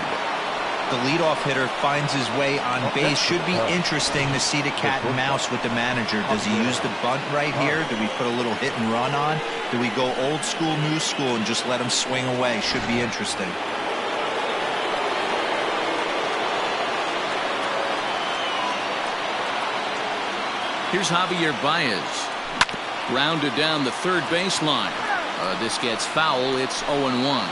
The leadoff hitter finds his way on base. Should be interesting to see the cat and mouse with the manager. Does he use the bunt right here? Do we put a little hit and run on? Do we go old school, new school, and just let him swing away? Should be interesting. Here's Javier Baez. Rounded down the third baseline. This gets foul. It's 0-1.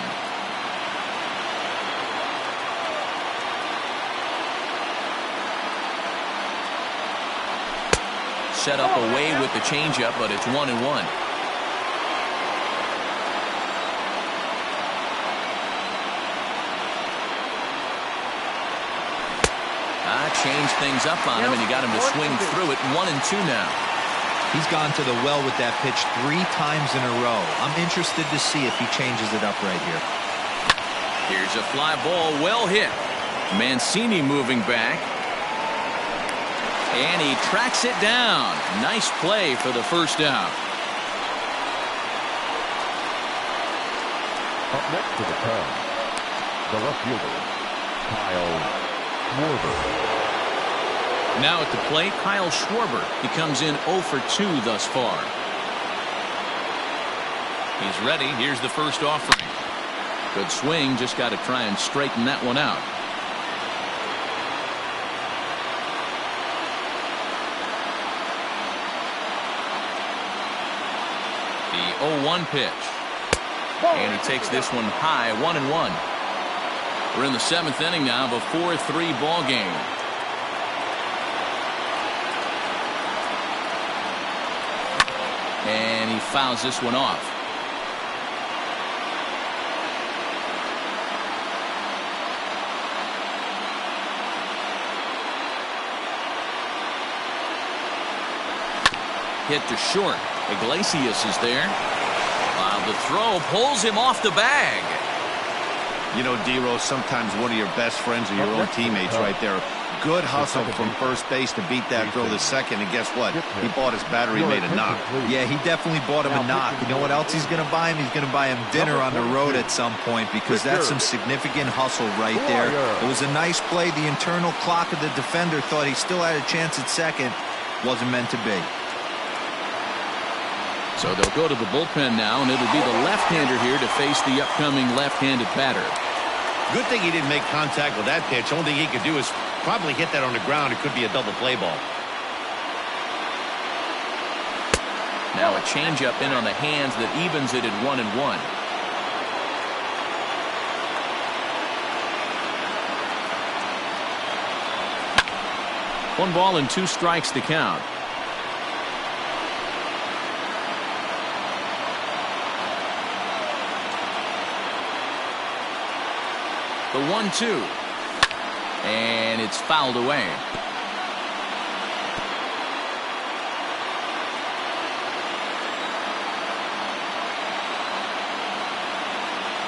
Set up away with the changeup, but it's 1-1. changed things up on him, and he got him to swing through it. 1-2 now. He's gone to the well with that pitch 3 times in a row. I'm interested to see if he changes it up right here. Here's a fly ball, well hit. Mancini moving back. And he tracks it down. Nice play for the first out. Up next to the Cubs, the left fielder, Kyle Schwarber. Now at the plate, Kyle Schwarber. He comes in 0 for 2 thus far. He's ready. Here's the first offering. Good swing. Just got to try and straighten that one out. The 0-1 pitch. And he takes this one high. 1-1. We're in the 7th inning now of a 4-3 ball game. And he fouls this one off. Hit to short. Iglesias is there. While the throw pulls him off the bag. You know, D-Rose, sometimes one of your best friends are your own teammates right there. Good hustle from first base to beat that throw to second, and guess what? He bought his batter, he made a knock. Yeah, he definitely bought him a knock. You know what else he's going to buy him? He's going to buy him dinner on the road at some point, because that's some significant hustle right there. It was a nice play. The internal clock of the defender thought he still had a chance at second. Wasn't meant to be. So they'll go to the bullpen now, and it'll be the left-hander here to face the upcoming left-handed batter. Good thing he didn't make contact with that pitch. Only thing he could do is probably hit that on the ground. It could be a double play ball. Now a changeup in on the hands that evens it at 1-1. One ball and 2 strikes to count. The 1-2. And it's fouled away.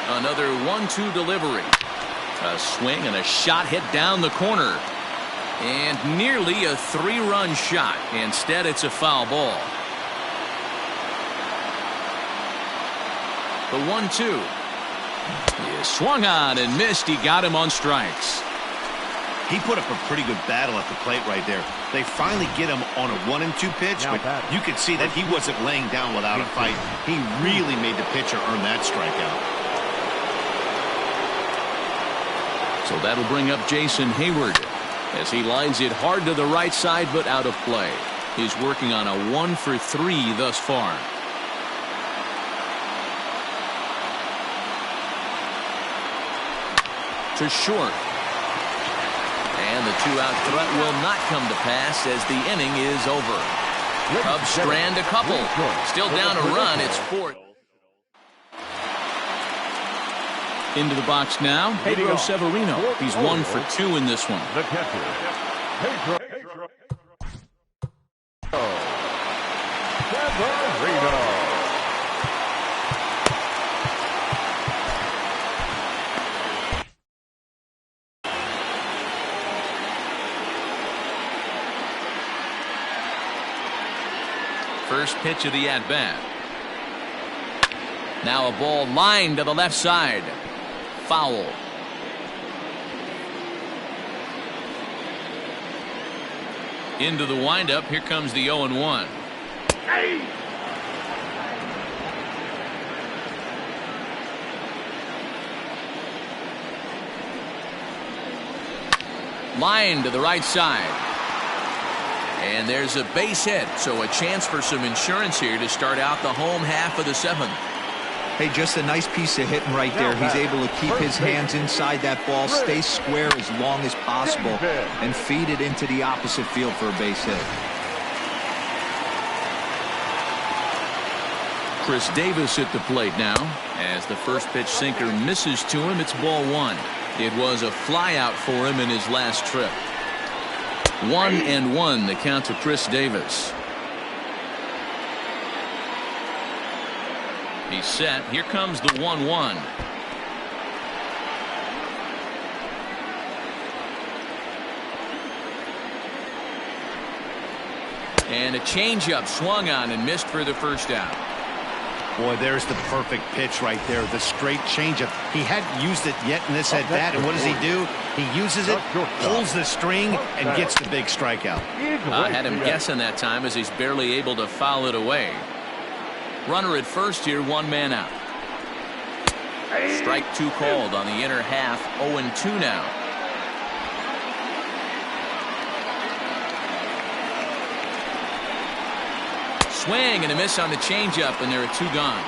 Another 1-2 delivery. A swing and a shot hit down the corner. And nearly a 3-run shot. Instead, it's a foul ball. The 1-2. He swung on and missed. He got him on strikes. He put up a pretty good battle at the plate right there. They finally get him on a 1-2 pitch, but you could see that he wasn't laying down without a fight. He really made the pitcher earn that strikeout. So that'll bring up Jason Hayward as he lines it hard to the right side, but out of play. He's working on a 1 for 3 thus far. To short. And the 2-out threat will not come to pass as the inning is over. Cubs strand a couple. Still down a run. It's 4th. Into the box now, Pedro Severino. He's 1 for 2 in this one. The catcher, Pedro Severino. First pitch of the at-bat. Now a ball lined to the left side. Foul. Into the windup. Here comes the 0-1. Line to the right side. And there's a base hit, so a chance for some insurance here to start out the home half of the 7th. Hey, just a nice piece of hitting right there. He's able to keep his hands inside that ball, stay square as long as possible, and feed it into the opposite field for a base hit. Chris Davis at the plate now. As the first pitch sinker misses to him, it's ball 1. It was a flyout for him in his last trip. 1-1 the count to Chris Davis. He's set. Here comes the 1-1. And a changeup swung on and missed for the first out. Boy, there's the perfect pitch right there. The straight changeup. He hadn't used it yet in this at bat, and what does he do? He uses it, pulls the string, and gets the big strikeout. I had him guessing that time as he's barely able to foul it away. Runner at first here, one man out. Strike two called on the inner half. 0-2 now. Swing and a miss on the changeup, and there are two gone.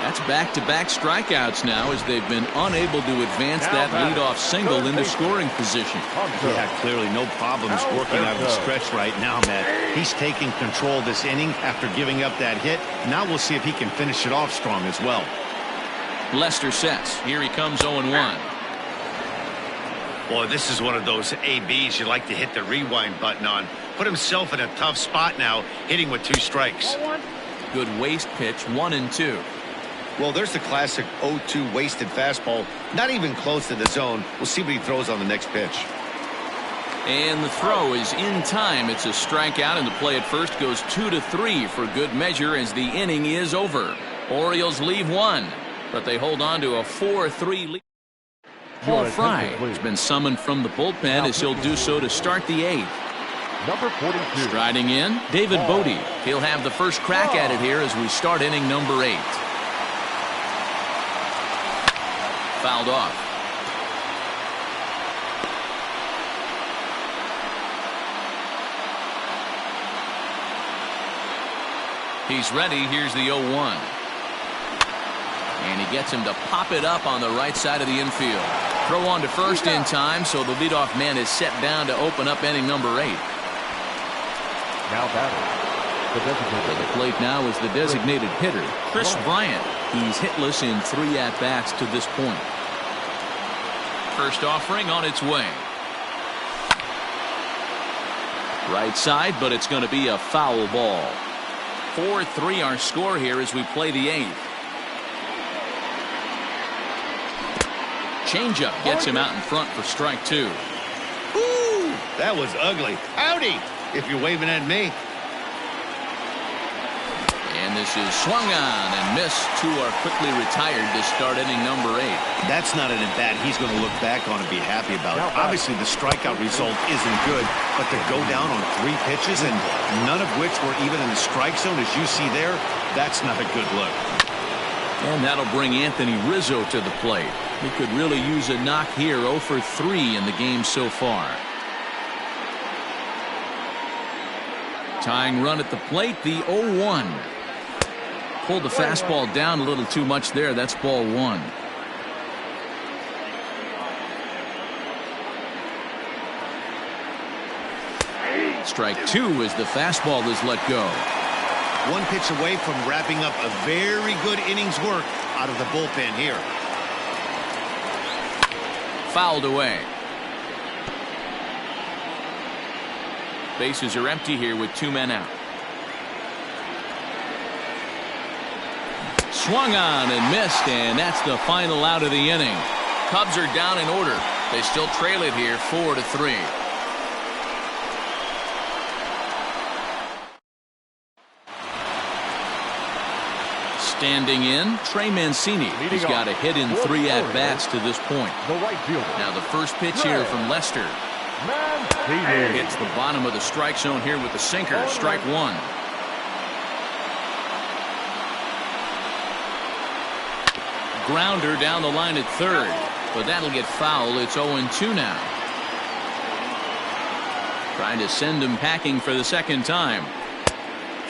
That's back-to-back strikeouts now as they've been unable to advance that leadoff single into scoring position. Yeah, clearly no problems working out of the stretch right now, Matt. He's taking control of this inning after giving up that hit. Now we'll see if he can finish it off strong as well. Lester sets. Here he comes 0-1. Boy, this is one of those ABs you like to hit the rewind button on. Put himself in a tough spot now, hitting with two strikes. Good waste pitch, 1-2. Well, there's the classic 0-2 wasted fastball. Not even close to the zone. We'll see what he throws on the next pitch. And the throw is in time. It's a strikeout, and the play at first goes 2-3 for good measure as the inning is over. Orioles leave one, but they hold on to a 4-3 lead. Paul Fry has been summoned from the bullpen as he'll do so to start the eighth. Number 42. Striding in, David Bodie. He'll have the first crack at it here as we start inning number 8. Fouled off. He's ready. Here's the 0-1. And he gets him to pop it up on the right side of the infield. Throw on to first in time, so the leadoff man is set down to open up inning number 8. Now batting. To the plate now is the designated hitter, Chris Bryant. He's hitless in 3 at-bats to this point. First offering on its way. Right side, but it's going to be a foul ball. 4-3 our score here as we play the 8th. Changeup gets him out in front for strike 2. Ooh, that was ugly. Howdy, if you're waving at me. And this is swung on and missed. 2 are quickly retired to start inning number 8. That's not an at-bat he's going to look back on and be happy about. Obviously, the strikeout result isn't good, but to go down on 3 pitches and none of which were even in the strike zone, as you see there, that's not a good look. And that'll bring Anthony Rizzo to the plate. He could really use a knock here. 0 for 3 in the game so far. Tying run at the plate, the 0-1. Pulled the fastball down a little too much there. That's ball 1. Strike 2 as the fastball is let go. 1 pitch away from wrapping up a very good innings work out of the bullpen here. Fouled away. Bases are empty here with 2 men out. Swung on and missed, and that's the final out of the inning. Cubs are down in order. They still trail it here 4-3. Standing in, Trey Mancini. He's got a hit in 3 at-bats to this point. The right fielder. Now the first pitch here from Lester. Hits the bottom of the strike zone here with the sinker. Strike 1. Grounder down the line at third, but that'll get foul. It's 0-2 now. Trying to send him packing for the second time.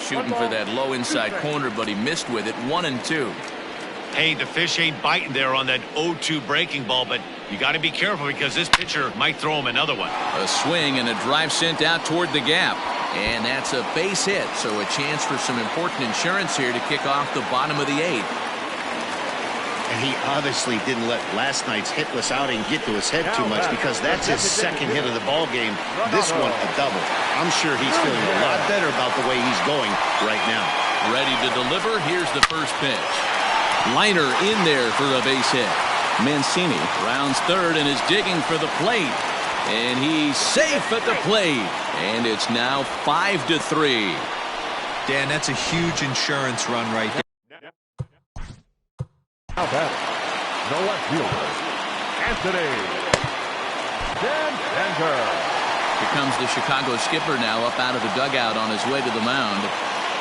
Shooting for that low inside corner, but he missed with it. 1-2. Hey, the fish ain't biting there on that 0-2 breaking ball, but you got to be careful because this pitcher might throw him another one. A swing and a drive sent out toward the gap. And that's a base hit, so a chance for some important insurance here to kick off the bottom of the 8th. And he obviously didn't let last night's hitless outing get to his head too much, because that's his second hit of the ball game. This one a double. I'm sure he's feeling a lot better about the way he's going right now. Ready to deliver. Here's the first pitch. Liner in there for a base hit. Mancini rounds third and is digging for the plate. And he's safe at the plate. And it's now 5-3. Dan, that's a huge insurance run right there. Now batting, the left fielder, Anthony Santander. Here comes the Chicago skipper now up out of the dugout on his way to the mound.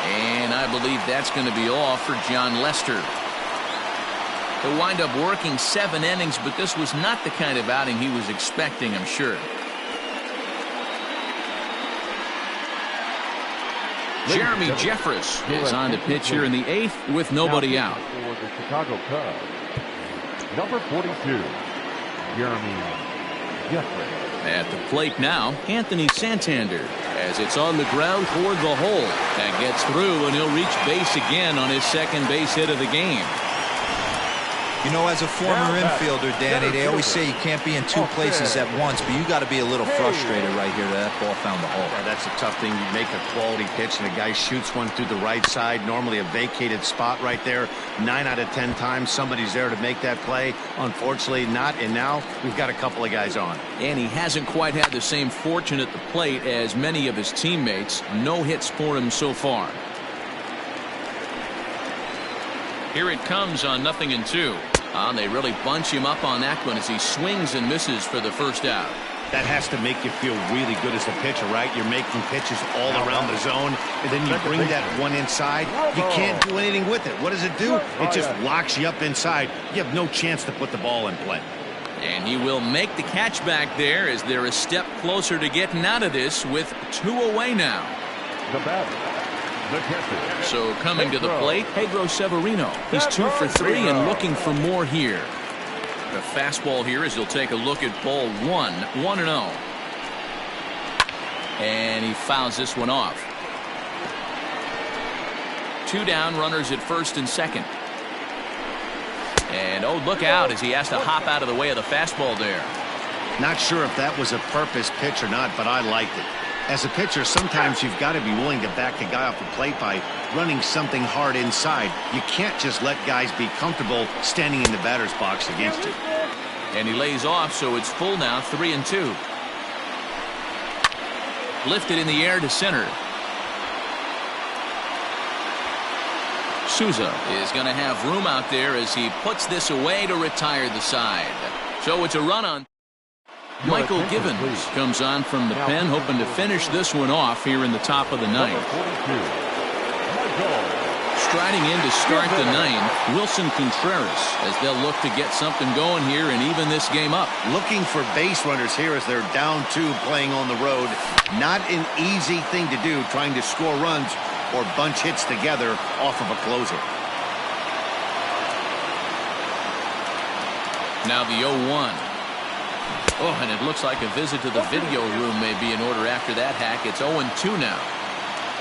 And I believe that's going to be all for John Lester. He'll wind up working 7 innings, but this was not the kind of outing he was expecting, I'm sure. Jeremy Jeffress is on the pitch here in the 8th with nobody out. For the Chicago Cubs, number 42, Jeremy Jeffress. At the plate now, Anthony Santander, as it's on the ground toward the hole. That gets through, and he'll reach base again on his second base hit of the game. You know, as a former infielder, Danny, they always say you can't be in 2 places at once, but you got to be a little frustrated right here that ball found the hole. Yeah, that's a tough thing. You make a quality pitch and a guy shoots one through the right side, normally a vacated spot right there. 9 out of 10 times somebody's there to make that play. Unfortunately not, and now we've got a couple of guys on. And he hasn't quite had the same fortune at the plate as many of his teammates. No hits for him so far. Here it comes on 0-2. They really bunch him up on that one as he swings and misses for the first out. That has to make you feel really good as a pitcher, right? You're making pitches all around the zone, and then you bring that one inside. You can't do anything with it. What does it do? It just locks you up inside. You have no chance to put the ball in play. And he will make the catch back there as they're a step closer to getting out of this with 2 away now. The batter, the catcher. So coming to the plate, Pedro Severino. He's 2 for 3 and looking for more here. The fastball here as he'll take a look at ball 1, 1-0. And he fouls this one off. 2 down, runners at first and second. And oh, look out as he has to hop out of the way of the fastball there. Not sure if that was a purpose pitch or not, but I liked it. As a pitcher, sometimes you've got to be willing to back a guy off the plate by running something hard inside. You can't just let guys be comfortable standing in the batter's box against you. And he lays off, so it's full now, 3-2. Lifted in the air to center. Souza is going to have room out there as he puts this away to retire the side. So it's a run on. Michael Givens comes on from the pen, hoping to finish this one off here in the top of the 9th. Striding in to start the 9th, Wilson Contreras, as they'll look to get something going here and even this game up. Looking for base runners here as they're down 2 playing on the road. Not an easy thing to do, trying to score runs or bunch hits together off of a closer. Now the 0-1. Oh, and it looks like a visit to the video room may be in order after that hack. It's 0-2 now.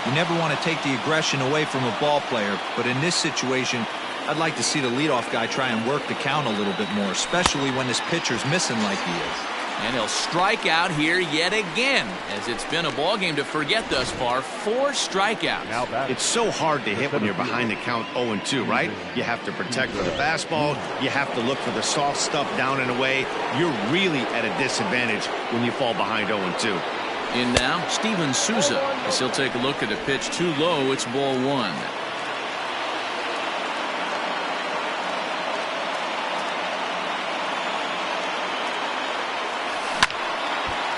You never want to take the aggression away from a ball player, but in this situation, I'd like to see the leadoff guy try and work the count a little bit more, especially when this pitcher's missing like he is. And he'll strike out here yet again, as it's been a ball game to forget thus far. 4 strikeouts. It's so hard to hit when you're behind the count 0-2, right? You have to protect for the fastball. You have to look for the soft stuff down and away. You're really at a disadvantage when you fall behind 0-2. In now, Steven Souza, as he'll take a look at a pitch too low. It's ball 1.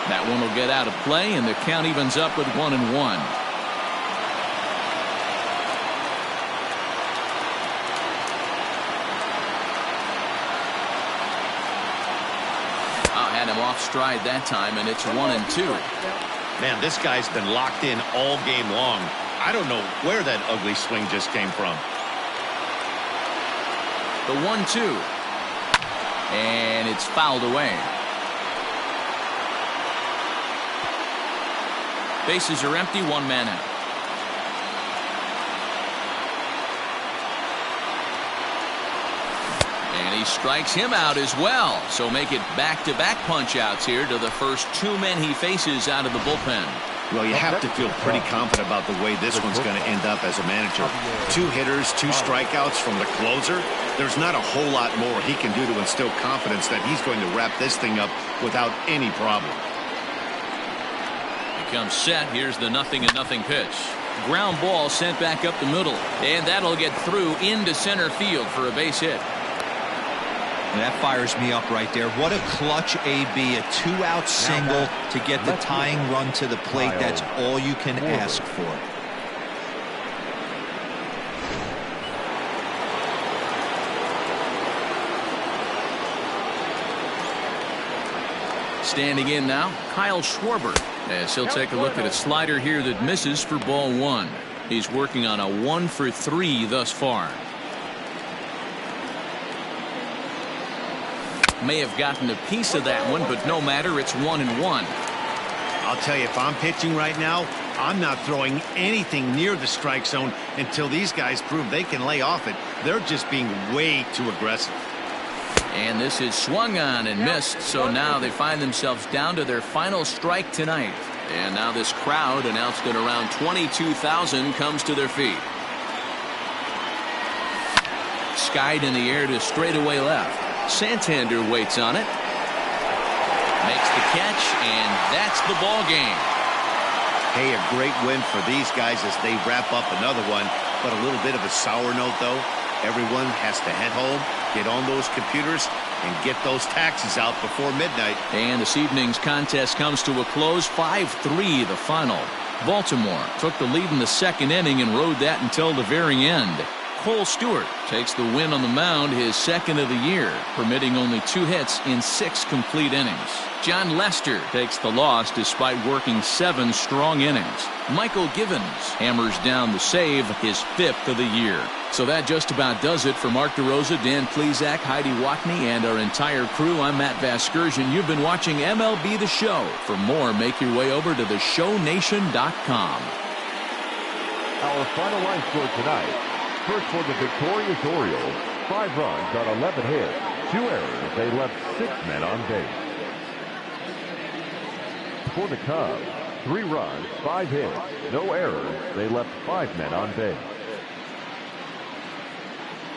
That one will get out of play, and the count evens up with 1-1. Had him off stride that time, and it's 1-2. Man, this guy's been locked in all game long. I don't know where that ugly swing just came from. The 1-2. And it's fouled away. Bases are empty, 1 man out. And he He strikes him out as well. So make it back-to-back punch-outs here to the first two men he faces out of the bullpen. Well, you have to feel pretty confident about the way this one's going to end up as a manager. 2 hitters, 2 strikeouts from the closer. There's not a whole lot more he can do to instill confidence that he's going to wrap this thing up without any problem. He comes set. Here's the 0-0 pitch. Ground ball sent back up the middle. And that'll get through into center field for a base hit. And that fires me up right there. What a clutch AB, a 2-out single to get the tying run to the plate. That's all you can ask for. Standing in now, Kyle Schwarber, as he'll take a look at a slider here that misses for ball 1. He's working on a 1-for-3 thus far. May have gotten a piece of that one, but no matter, it's 1-1. I'll tell you, if I'm pitching right now, I'm not throwing anything near the strike zone until these guys prove they can lay off it. They're just being way too aggressive. And this is swung on and missed, so now they find themselves down to their final strike tonight. And now this crowd, announced at around 22,000, comes to their feet. Skied in the air to straightaway left. Santander waits on it. Makes the catch, and that's the ball game. Hey, a great win for these guys as they wrap up another one, but a little bit of a sour note, though. Everyone has to head home, get on those computers, and get those taxes out before midnight. And this evening's contest comes to a close, 5-3 the final. Baltimore took the lead in the second inning and rode that until the very end. Cole Stewart takes the win on the mound, his second of the year, permitting only 2 hits in 6 complete innings. John Lester takes the loss despite working 7 strong innings. Michael Givens hammers down the save, his 5th of the year. So that just about does it for Mark DeRosa, Dan Plesac, Heidi Watney, and our entire crew. I'm Matt Vasgersian. You've been watching MLB The Show. For more, make your way over to theshownation.com. Our final line score tonight. First for the victorious Orioles, 5 runs on 11 hits, 2 errors. They left 6 men on base. For the Cubs, 3 runs, 5 hits, no errors. They left 5 men on base.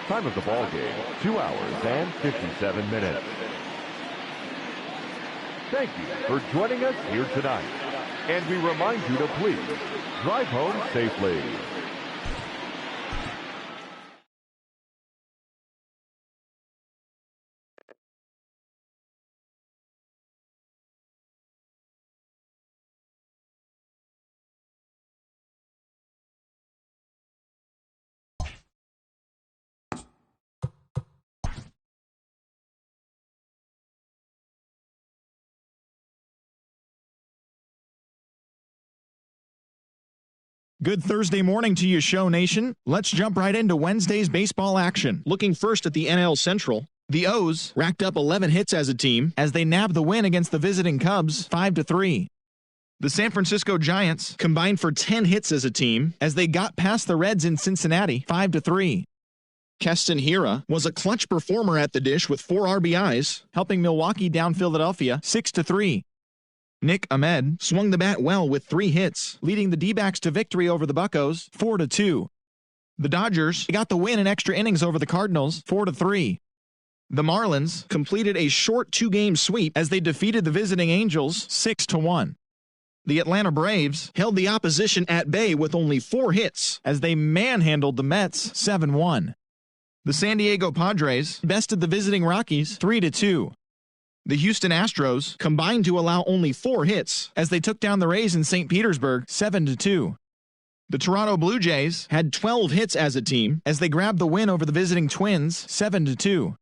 Time of the ball game, 2 hours and 57 minutes. Thank you for joining us here tonight. And we remind you to please drive home safely. Good Thursday morning to you, Show Nation. Let's jump right into Wednesday's baseball action. Looking first at the NL Central, the O's racked up 11 hits as a team as they nabbed the win against the visiting Cubs 5-3. The San Francisco Giants combined for 10 hits as a team as they got past the Reds in Cincinnati 5-3. Keston Hiura was a clutch performer at the dish with 4 RBIs, helping Milwaukee down Philadelphia 6-3. Nick Ahmed swung the bat well with 3 hits, leading the D-backs to victory over the Buccos 4-2. The Dodgers got the win in extra innings over the Cardinals 4-3. The Marlins completed a short 2-game sweep as they defeated the visiting Angels 6-1. The Atlanta Braves held the opposition at bay with only 4 hits as they manhandled the Mets 7-1. The San Diego Padres bested the visiting Rockies 3-2. The Houston Astros combined to allow only 4 hits as they took down the Rays in St. Petersburg 7-2. The Toronto Blue Jays had 12 hits as a team as they grabbed the win over the visiting Twins 7-2.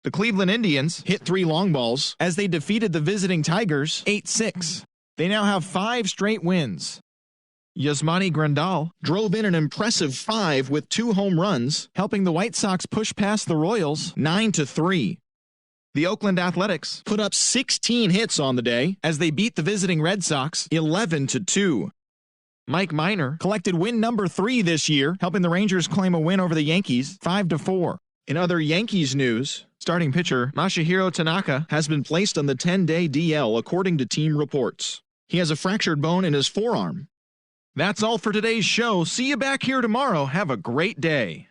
The Cleveland Indians hit 3 long balls as they defeated the visiting Tigers 8-6. They now have 5 straight wins. Yasmani Grandal drove in an impressive 5 with 2 home runs, helping the White Sox push past the Royals 9-3. The Oakland Athletics put up 16 hits on the day as they beat the visiting Red Sox 11-2. Mike Minor collected win number 3 this year, helping the Rangers claim a win over the Yankees 5-4. In other Yankees news, Starting pitcher Masahiro Tanaka has been placed on the 10-day DL according to team reports. He has a fractured bone in his forearm. That's all for today's show. See you back here tomorrow. Have a great day.